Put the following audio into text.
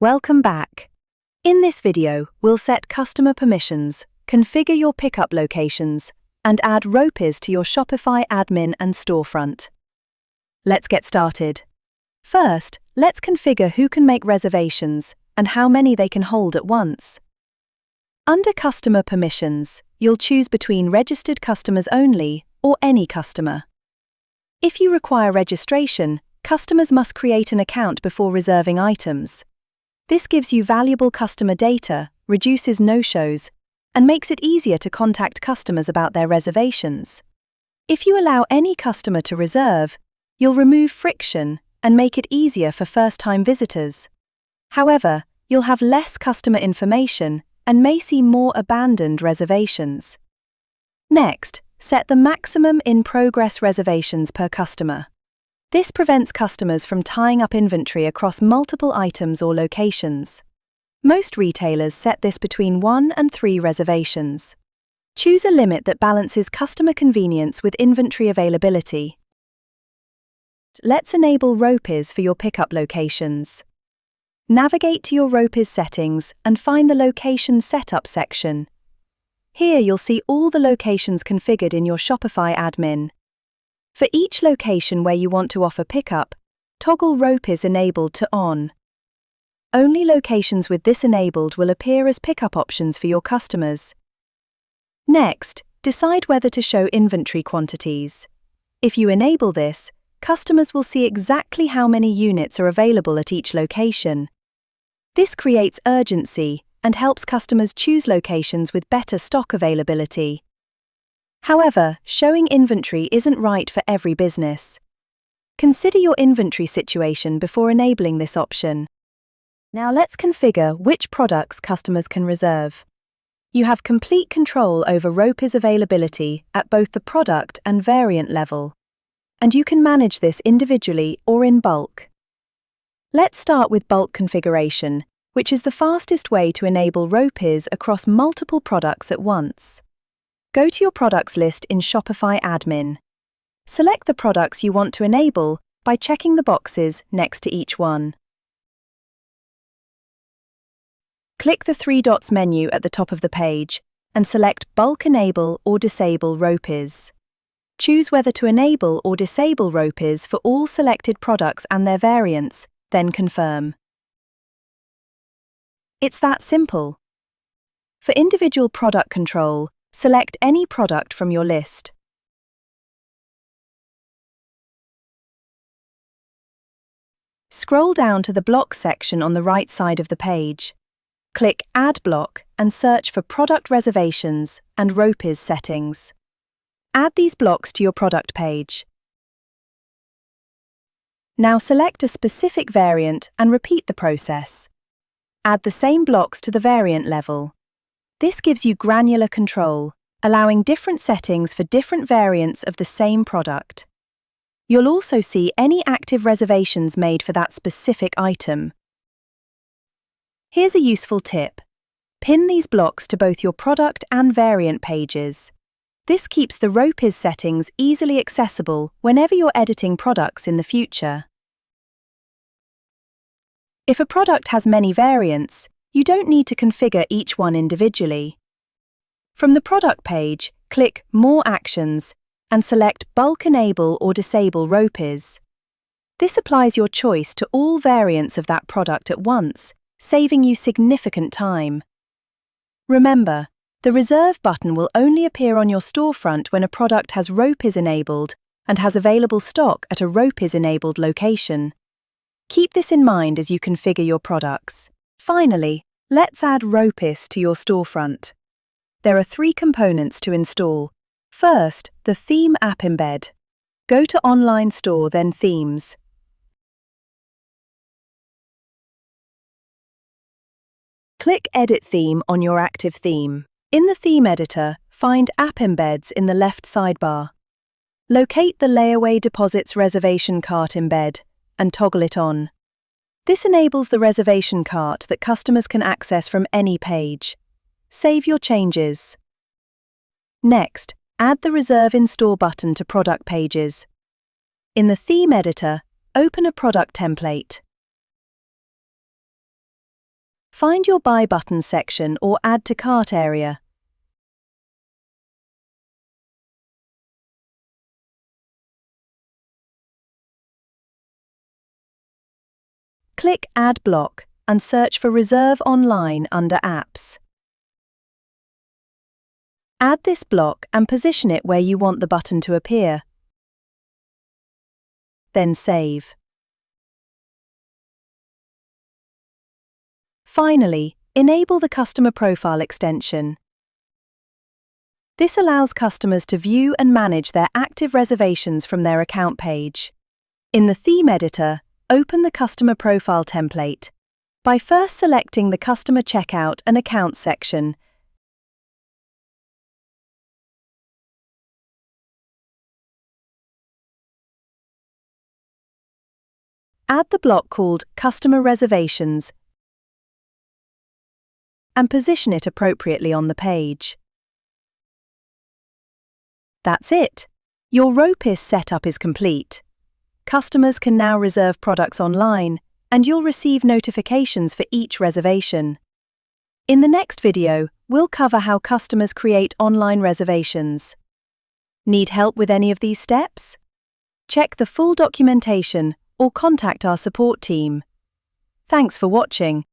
Welcome back. In this video, we'll set customer permissions, configure your pickup locations, and add ROPIS to your Shopify admin and storefront. Let's get started. First, let's configure who can make reservations and how many they can hold at once. Under Customer Permissions, you'll choose between registered customers only or any customer. If you require registration, customers must create an account before reserving items. This gives you valuable customer data, reduces no-shows, and makes it easier to contact customers about their reservations. If you allow any customer to reserve, you'll remove friction and make it easier for first-time visitors. However, you'll have less customer information and may see more abandoned reservations. Next, set the maximum in-progress reservations per customer. This prevents customers from tying up inventory across multiple items or locations. Most retailers set this between 1 and 3 reservations. Choose a limit that balances customer convenience with inventory availability. Let's enable ROPIS for your pickup locations. Navigate to your ROPIS settings and find the Location Setup section. Here you'll see all the locations configured in your Shopify admin. For each location where you want to offer pickup, toggle ROPIS enabled to on. Only locations with this enabled will appear as pickup options for your customers. Next, decide whether to show inventory quantities. If you enable this, customers will see exactly how many units are available at each location. This creates urgency and helps customers choose locations with better stock availability. However, showing inventory isn't right for every business. Consider your inventory situation before enabling this option. Now let's configure which products customers can reserve. You have complete control over ROPIS availability at both the product and variant level, and you can manage this individually or in bulk. Let's start with bulk configuration, which is the fastest way to enable ROPIS across multiple products at once. Go to your products list in Shopify admin. Select the products you want to enable by checking the boxes next to each one. Click the 3 dots menu at the top of the page and select Bulk Enable or Disable ROPIS. Choose whether to enable or disable ROPIS for all selected products and their variants, then confirm. It's that simple. For individual product control, select any product from your list. Scroll down to the block section on the right side of the page. Click Add Block and search for Product Reservations and ROPIS settings. Add these blocks to your product page. Now select a specific variant and repeat the process. Add the same blocks to the variant level. This gives you granular control, allowing different settings for different variants of the same product. You'll also see any active reservations made for that specific item. Here's a useful tip. Pin these blocks to both your product and variant pages. This keeps the ROPIS settings easily accessible whenever you're editing products in the future. If a product has many variants, you don't need to configure each one individually. From the product page, click More Actions and select Bulk Enable or Disable ROPIS. This applies your choice to all variants of that product at once, saving you significant time. Remember, the Reserve button will only appear on your storefront when a product has ROPIS enabled and has available stock at a ROPIS-enabled location. Keep this in mind as you configure your products. Finally, let's add ROPIS to your storefront. There are 3 components to install. First, the Theme app embed. Go to Online Store, then Themes. Click Edit Theme on your active theme. In the theme editor, find App Embeds in the left sidebar. Locate the Layaway Deposits Reservation Cart embed and toggle it on. This enables the reservation cart that customers can access from any page. Save your changes. Next, add the Reserve in Store button to product pages. In the theme editor, open a product template. Find your Buy Button section or Add to Cart area. Click Add Block and search for Reserve Online under Apps. Add this block and position it where you want the button to appear. Then save. Finally, enable the Customer Profile extension. This allows customers to view and manage their active reservations from their account page. In the Theme Editor, open the Customer Profile template by first selecting the Customer Checkout and Accounts section. Add the block called Customer Reservations and position it appropriately on the page. That's it. Your ROPIS setup is complete. Customers can now reserve products online, and you'll receive notifications for each reservation. In the next video, we'll cover how customers create online reservations. Need help with any of these steps? Check the full documentation or contact our support team. Thanks for watching.